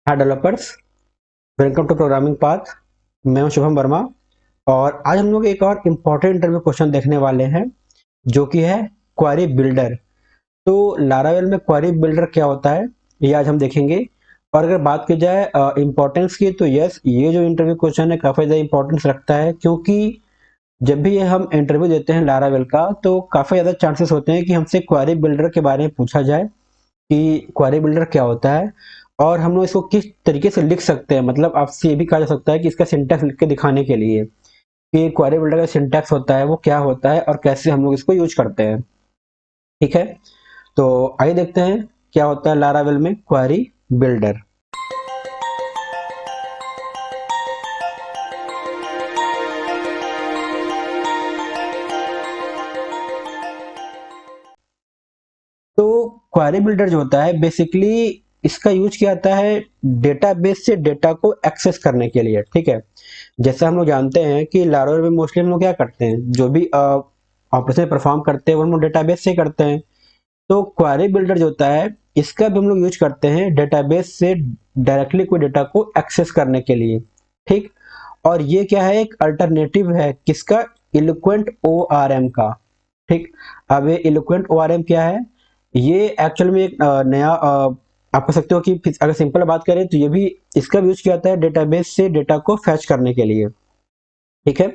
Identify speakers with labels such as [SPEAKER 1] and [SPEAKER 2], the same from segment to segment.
[SPEAKER 1] Hi developers, welcome to programming path. मैं हूं शुभम वर्मा और आज हम लोग एक और इम्पोर्टेंट इंटरव्यू क्वेश्चन देखने वाले हैं जो कि है क्वेरी बिल्डर। तो लारावेल में क्वेरी बिल्डर क्या होता है ये आज हम देखेंगे। और अगर बात की जाए इम्पोर्टेंस की, तो यस, ये जो इंटरव्यू क्वेश्चन है काफ़ी ज़्यादा इम्पोर्टेंस रखता है, क्योंकि जब भी ये हम इंटरव्यू देते हैं लारावेल का तो काफ़ी ज़्यादा चांसेस होते हैं कि हमसे क्वेरी बिल्डर के बारे में पूछा जाए कि क्वेरी बिल्डर क्या होता है और हम लोग इसको किस तरीके से लिख सकते हैं। मतलब आपसे ये भी कहा जा सकता है कि इसका सिंटैक्स लिख के दिखाने के लिए कि क्वेरी बिल्डर का सिंटैक्स होता है वो क्या होता है और कैसे हम लोग इसको यूज करते हैं। ठीक है, तो आइए देखते हैं क्या होता है लारावेल में क्वेरी बिल्डर। तो क्वेरी बिल्डर जो होता है बेसिकली इसका यूज किया जाता है डेटाबेस से डेटा को एक्सेस करने के लिए। ठीक है, जैसा हम लोग जानते हैं कि लारावेल में मोस्टली हम लोग क्या करते हैं, जो भी ऑपरेशन परफॉर्म करते हैं वो हम लोग डेटाबेस से करते हैं। तो क्वेरी बिल्डर जो होता है इसका भी हम लोग यूज करते हैं डेटाबेस से डायरेक्टली कोई डेटा को एक्सेस करने के लिए। ठीक, और ये क्या है, एक अल्टरनेटिव है किसका, इलोक्वेंट ओआरएम का। ठीक, अब ये इलोक्वेंट ओआरएम क्या है, ये एक्चुअल में एक नया आप कह सकते हो कि अगर सिंपल बात करें तो ये भी इसका भी यूज किया जाता है डेटाबेस से डेटा को फैच करने के लिए। ठीक है,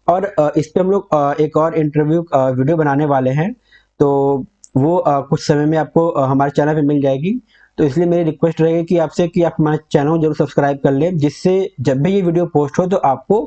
[SPEAKER 1] और इस पे हम लोग एक और इंटरव्यू वीडियो बनाने वाले हैं, तो वो कुछ समय में आपको हमारे चैनल पे मिल जाएगी। तो इसलिए मेरी रिक्वेस्ट रहेगी कि आपसे कि आप हमारे चैनल को जरूर सब्सक्राइब कर लें, जिससे जब भी ये वीडियो पोस्ट हो तो आपको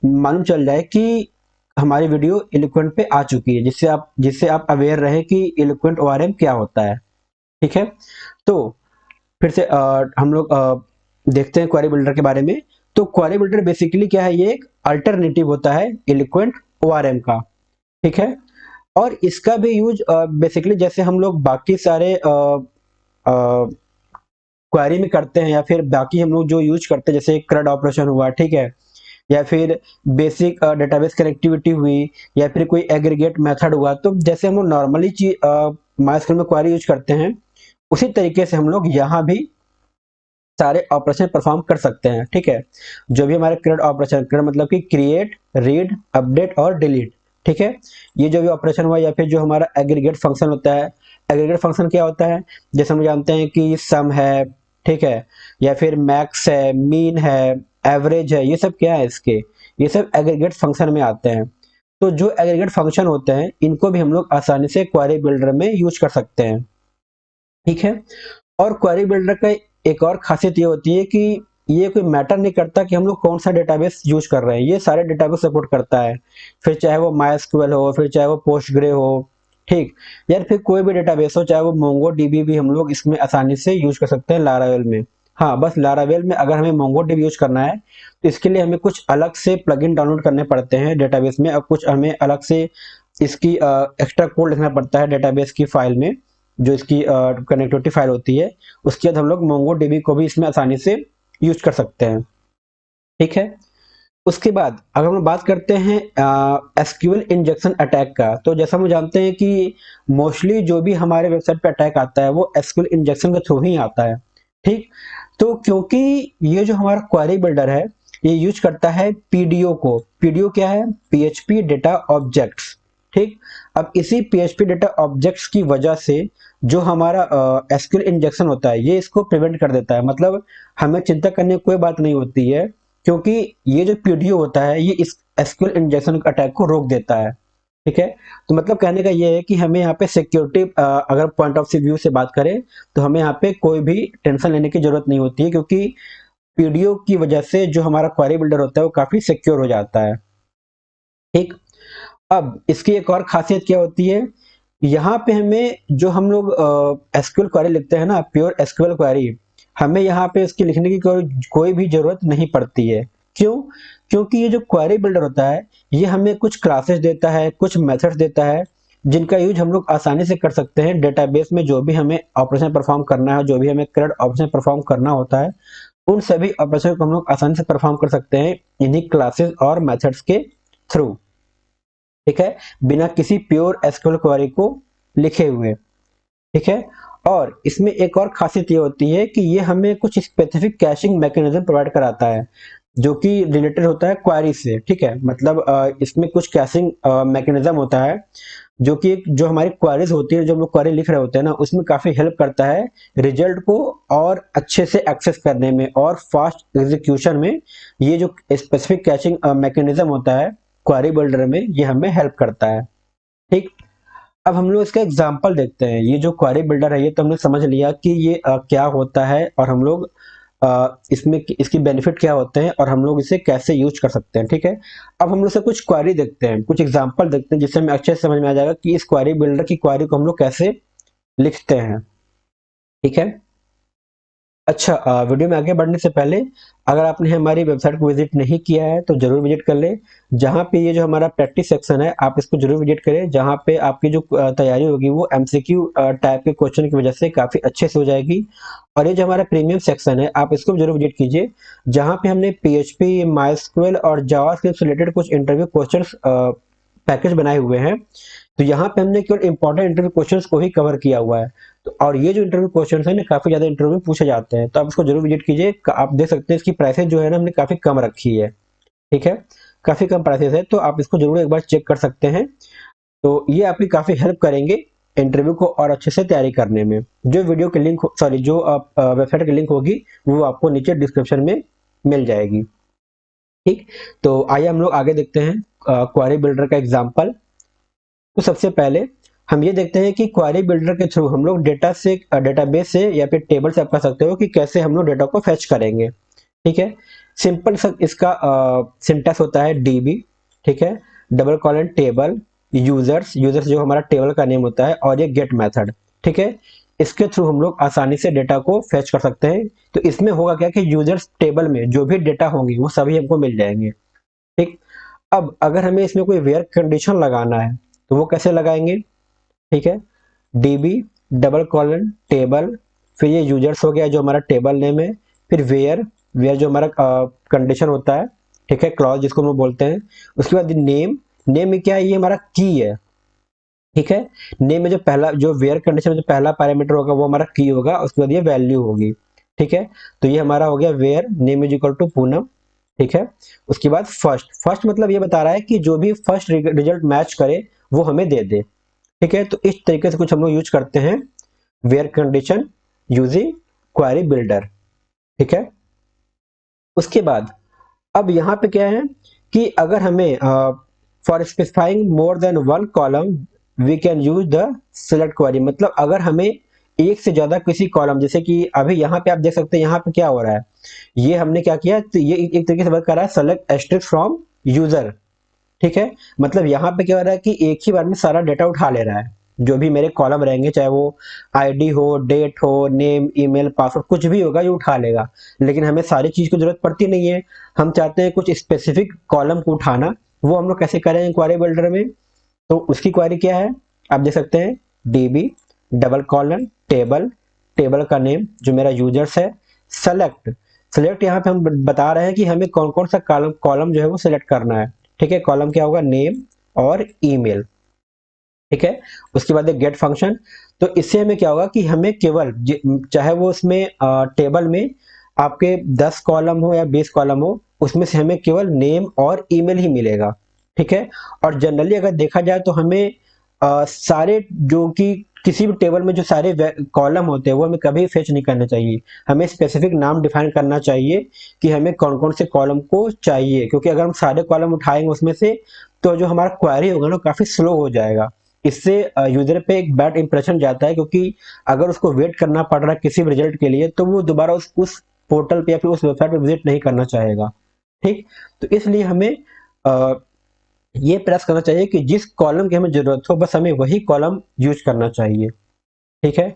[SPEAKER 1] मालूम चल जाए कि हमारी वीडियो इलोक्वेंट पे आ चुकी है, जिससे आप अवेयर रहे कि इलोक्वेंट ओआरएम क्या होता है। ठीक है, तो फिर से हम लोग देखते हैं क्वेरी बिल्डर के बारे में। तो क्वेरी बिल्डर बेसिकली क्या है, ये एक अल्टरनेटिव होता है इलोक्वेंट ओआरएम का। ठीक है, और इसका भी यूज बेसिकली जैसे हम लोग बाकी सारे क्वेरी में करते हैं या फिर बाकी हम लोग जो यूज करते हैं, जैसे CRUD ऑपरेशन हुआ, ठीक है, या फिर बेसिक डेटाबेस कनेक्टिविटी हुई, या फिर कोई एग्रीगेट मेथड हुआ, तो जैसे हम लोग नॉर्मली माइस्क्ल में क्वेरी यूज करते हैं उसी तरीके से हम लोग यहाँ भी सारे ऑपरेशन परफॉर्म कर सकते हैं। ठीक है, जो भी हमारे CRUD ऑपरेशन, CRUD मतलब कि क्रिएट, रीड, अपडेट और डिलीट। ठीक है, ये जो भी ऑपरेशन हुआ, या फिर जो हमारा एग्रीगेट फंक्शन होता है, एग्रीगेट फंक्शन क्या होता है, जैसे हम जानते हैं कि सम है, ठीक है, या फिर मैक्स है, मीन है, एवरेज है, ये सब क्या है इसके, ये सब एग्रीगेट फंक्शन में आते हैं। तो जो एग्रीगेट फंक्शन होते हैं इनको भी हम लोग आसानी से क्वेरी बिल्डर में यूज कर सकते हैं। ठीक है, और क्वेरी बिल्डर का एक और खासियत ये होती है कि ये कोई मैटर नहीं करता कि हम लोग कौन सा डेटाबेस यूज कर रहे हैं, ये सारे डेटाबेस सपोर्ट करता है। फिर चाहे वो माइस्क्यूएल हो, फिर चाहे वो पोस्टग्रे हो, ठीक, या फिर कोई भी डेटाबेस हो, चाहे वो मोंगो डीबी भी हम लोग इसमें आसानी से यूज कर सकते हैं लारावेल में। हाँ, बस लारावेल में अगर हमें मोंगो डीबी यूज करना है तो इसके लिए हमें कुछ अलग से प्लगइन डाउनलोड करने पड़ते हैं डेटाबेस में, और कुछ हमें अलग से इसकी एक्स्ट्रा कोड लिखना पड़ता है डेटाबेस की फाइल में, जो इसकी कनेक्टिविटी फाइल होती है। उसके बाद हम लोग मोंगो डीबी को भी इसमें आसानी से यूज कर सकते हैं। ठीक है, उसके बाद अगर हम बात करते हैं एसक्यूएल इंजेक्शन अटैक का, तो जैसा हम जानते हैं कि मोस्टली जो भी हमारे वेबसाइट पे अटैक आता है वो एसक्यूएल इंजेक्शन के थ्रू ही आता है। ठीक, तो क्योंकि ये जो हमारा क्वेरी बिल्डर है ये यूज करता है पीडीओ को। पीडीओ क्या है, पीएचपी डेटा ऑब्जेक्ट्स। ठीक, अब इसी पीएचपी डेटा ऑब्जेक्ट्स की वजह से जो हमारा एसक्यूएल इंजेक्शन होता है ये इसको प्रिवेंट कर देता है। मतलब हमें चिंता करने की कोई बात नहीं होती है, क्योंकि ये जो पीडीओ होता है ये इस एसक्यूएल इंजेक्शन अटैक को रोक देता है। ठीक है, तो मतलब कहने का ये है कि हमें यहाँ पे सिक्योरिटी अगर पॉइंट ऑफ व्यू से बात करें तो हमें यहाँ पे कोई भी टेंशन लेने की जरूरत नहीं होती है, क्योंकि पीडीओ की वजह से जो हमारा क्वेरी बिल्डर होता है वो काफी सिक्योर हो जाता है। ठीक, अब इसकी एक और खासियत क्या होती है, यहाँ पे हमें जो हम लोग एसक्यूएल क्वेरी लिखते हैं ना, प्योर एसक्यूएल क्वेरी, हमें यहाँ पे इसकी लिखने की कोई भी जरूरत नहीं पड़ती है। क्यों, क्योंकि ये जो क्वेरी बिल्डर होता है ये हमें कुछ क्लासेस देता है, कुछ मेथड्स देता है, जिनका यूज हम लोग आसानी से कर सकते हैं डेटाबेस में। जो भी हमें ऑपरेशन परफॉर्म करना है, जो भी हमें CRUD ऑपरेशन परफॉर्म करना होता है, उन सभी ऑपरेशन को हम लोग आसानी से परफॉर्म कर सकते हैं इन्हीं क्लासेस और मेथड्स के थ्रू। ठीक है, बिना किसी प्योर एसक्यूएल क्वेरी को लिखे हुए। ठीक है, और इसमें एक और खासियत ये होती है कि ये हमें कुछ स्पेसिफिक कैशिंग मैकेनिज्म प्रोवाइड कराता है जो कि रिलेटेड होता है क्वेरी से, ठीक है। मतलब इसमें कुछ कैशिंग मैकेनिज्म होता है जो कि जो हमारी क्वेरीज होती है, जो हम लोग क्वेरी लिख रहे होते हैं ना, उसमें काफी हेल्प करता है रिजल्ट को और अच्छे से एक्सेस करने में और फास्ट एग्जीक्यूशन में। ये जो स्पेसिफिक कैशिंग मैकेनिज्म होता है क्वेरी बिल्डर में, ये हमें हेल्प करता है, ठीक। अब हम लोग इसका एग्जांपल देखते हैं। ये जो क्वेरी बिल्डर है, ये तो हमने समझ लिया कि ये क्या होता है और हम लोग इसमें इसकी बेनिफिट क्या होते हैं और हम लोग इसे कैसे यूज कर सकते हैं, ठीक है। अब हम लोग से कुछ क्वेरी देखते हैं, कुछ एग्जांपल देखते हैं, जिससे हमें अच्छे से समझ में आ जाएगा कि इस क्वेरी बिल्डर की क्वेरी को हम लोग कैसे लिखते हैं, ठीक है। अच्छा, वीडियो में आगे बढ़ने से पहले अगर आपने हमारी वेबसाइट को विजिट नहीं किया है तो जरूर विजिट कर ले। जहाँ पे ये जो हमारा प्रैक्टिस सेक्शन है, आप इसको जरूर विजिट करें, जहाँ पे आपकी जो तैयारी होगी वो एमसीक्यू टाइप के क्वेश्चन की वजह से काफी अच्छे से हो जाएगी। और ये जो हमारा प्रीमियम सेक्शन है, आप इसको जरूर विजिट कीजिए, जहाँ पे हमने पीएचपी, माइस्क्वेल और जावास्क्रिप्ट से रिलेटेड कुछ इंटरव्यू क्वेश्चन पैकेज बनाए हुए हैं। तो यहाँ पे हमने केवल इंपॉर्टेंट इंटरव्यू क्वेश्चंस को ही कवर किया हुआ है। तो और ये जो इंटरव्यू क्वेश्चंस है ना, काफी ज्यादा इंटरव्यू में पूछे जाते हैं, तो आप इसको जरूर विजिट कीजिए। आप देख सकते हैं इसकी प्राइसेस जो है ना, हमने काफी कम रखी है, ठीक है। काफी कम प्राइसेस है, तो आप इसको जरूर एक बार चेक कर सकते हैं। तो ये आपकी काफी हेल्प करेंगे इंटरव्यू को और अच्छे से तैयारी करने में। जो वीडियो की लिंक, सॉरी, जो वेबसाइट की लिंक होगी वो आपको नीचे डिस्क्रिप्शन में मिल जाएगी, ठीक। तो आइए हम लोग आगे देखते हैं क्वेरी बिल्डर का एग्जाम्पल। तो सबसे पहले हम ये देखते हैं कि क्वेरी बिल्डर के थ्रू हम लोग डेटा से, डेटाबेस से या फिर टेबल से आप कह सकते हो कि कैसे हम लोग डेटा को फेच करेंगे, ठीक है। सिंपल सा इसका सिंटेक्स होता है डीबी, ठीक है, double colon table, users, users जो हमारा टेबल का नेम होता है, और ये गेट मेथड, ठीक है। इसके थ्रू हम लोग आसानी से डेटा को फेच कर सकते हैं। तो इसमें होगा क्या कि यूजर्स टेबल में जो भी डेटा होंगी वो सभी हमको मिल जाएंगे, ठीक। अब अगर हमें इसमें कोई वेयर कंडीशन लगाना है तो वो कैसे लगाएंगे, ठीक है। डीबी डबल कॉलन टेबल, फिर ये यूजर्स हो गया जो हमारा टेबल नेम है, फिर वेयर, वेयर जो हमारा कंडीशन होता है, ठीक है, क्लॉज जिसको हम लोग बोलते हैं। उसके बाद नेम, नेम में क्या है, ये हमारा की है, ठीक है। नेम में जो पहला, जो वेयर कंडीशन में जो पहला पैरामीटर होगा वो हमारा की होगा, उसके बाद ये वैल्यू होगी, ठीक है। तो ये हमारा हो गया where name is equal to Poonam, ठीक है। उसके बाद फर्स्ट, फर्स्ट मतलब ये बता रहा है कि जो भी फर्स्ट रिजल्ट मैच करे वो हमें दे दे, ठीक है। तो इस तरीके से कुछ हम लोग यूज करते हैं where condition using query builder, ठीक है। उसके बाद अब यहाँ पे क्या है कि अगर हमें for specifying more than one column we can use the select query. मतलब अगर हमें एक से ज्यादा किसी कॉलम, जैसे कि अभी यहाँ पे आप देख सकते हैं यहाँ पे क्या हो रहा है, ये हमने क्या किया, तो ये एक तरीके से वर्क कर रहा है सेलेक्ट एस्ट्रिक्स फ्रॉम यूजर, ठीक है। मतलब यहाँ पे क्या हो रहा है कि एक ही बार में सारा डेटा उठा ले रहा है, जो भी मेरे कॉलम रहेंगे, चाहे वो आईडी हो, डेट हो, नेम, ईमेल, पासवर्ड, कुछ भी होगा ये उठा लेगा। लेकिन हमें सारी चीज की जरूरत पड़ती नहीं है, हम चाहते हैं कुछ स्पेसिफिक कॉलम को उठाना। वो हम लोग कैसे करेंगे क्वेरी बिल्डर में, तो उसकी क्वेरी क्या है, आप देख सकते हैं dB double colon table, table का नेम जो मेरा यूजर्स है, सेलेक्ट, सेलेक्ट यहाँ पे हम बता रहे हैं कि हमें कौन कौन सा कॉलम कॉलम जो है वो सिलेक्ट करना है, ठीक है। कॉलम क्या होगा, नेम और ईमेल, ठीक है। उसके बाद गेट फंक्शन, तो इससे हमें क्या होगा कि हमें केवल चाहे वो उसमें टेबल में आपके 10 कॉलम हो या 20 कॉलम हो, उसमें से हमें केवल नेम और ईमेल ही मिलेगा, ठीक है। और जनरली अगर देखा जाए तो हमें सारे जो कि किसी भी टेबल में जो सारे कॉलम होते हैं वो हमें कभी फेच नहीं करना चाहिए। हमें स्पेसिफिक नाम डिफाइन करना चाहिए कि हमें कौन कौन से कॉलम को चाहिए, क्योंकि अगर हम सारे कॉलम उठाएंगे उसमें से तो जो हमारा क्वेरी होगा ना काफी स्लो हो जाएगा। इससे यूजर पे एक बैड इंप्रेशन जाता है, क्योंकि अगर उसको वेट करना पड़ रहा है किसी भी रिजल्ट के लिए तो वो दोबारा उस पोर्टल पे या फिर उस वेबसाइट पे विजिट नहीं करना चाहेगा, ठीक। तो इसलिए हमें ये प्रयास करना चाहिए कि जिस कॉलम की हमें जरूरत हो बस हमें वही कॉलम यूज करना चाहिए, ठीक है।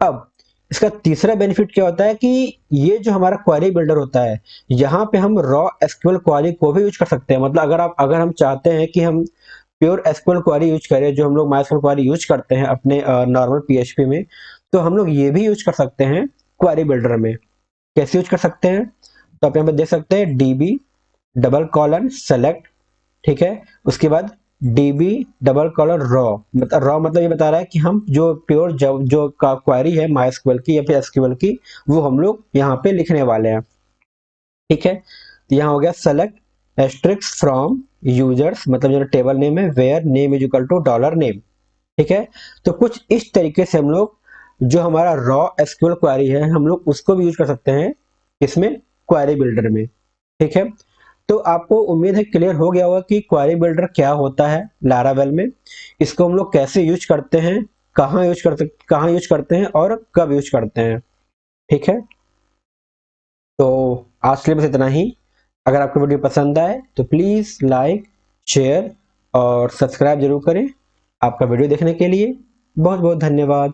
[SPEAKER 1] अब इसका तीसरा बेनिफिट क्या होता है कि ये जो हमारा क्वेरी बिल्डर होता है, यहाँ पे हम रॉ एसक्यूएल क्वेरी को भी यूज कर सकते हैं। मतलब अगर हम चाहते हैं कि हम प्योर एसक्यूएल क्वेरी यूज करें, जो हम लोग माइस्क्यूएल क्वेरी यूज करते हैं अपने नॉर्मल पीएचपी में, तो हम लोग ये भी यूज कर सकते हैं क्वेरी बिल्डर में। कैसे यूज कर सकते हैं, तो आप यहाँ पे देख सकते हैं डीबी डबल कॉलन सेलेक्ट, ठीक है। उसके बाद डीबी डबल कॉलर रॉ, मतलब रॉ मतलब ये बता रहा है कि हम जो प्योर जो का क्वेरी है माइस्क्यूएल की या फिर एसक्यूएल की, वो हम लोग यहाँ पे लिखने वाले हैं। ठीक है, तो यहाँ हो गया सेलेक्ट एस्ट्रिक्स फ्रॉम यूजर्स, मतलब जो टेबल नेम है where name is equal to dollar name. ठीक है, तो कुछ इस तरीके से हम लोग जो हमारा रॉ एसक्यूएल क्वेरी है हम लोग उसको भी यूज कर सकते हैं इसमें, क्वेरी बिल्डर में। ठीक है, तो आपको उम्मीद है क्लियर हो गया होगा कि क्वेरी बिल्डर क्या होता है लारावेल में, इसको हम लोग कैसे यूज करते हैं, कहाँ यूज करते हैं और कब यूज करते हैं। ठीक है, तो आज के लिए बस इतना ही। अगर आपको वीडियो पसंद आए तो प्लीज लाइक, शेयर और सब्सक्राइब जरूर करें। आपका वीडियो देखने के लिए बहुत बहुत धन्यवाद।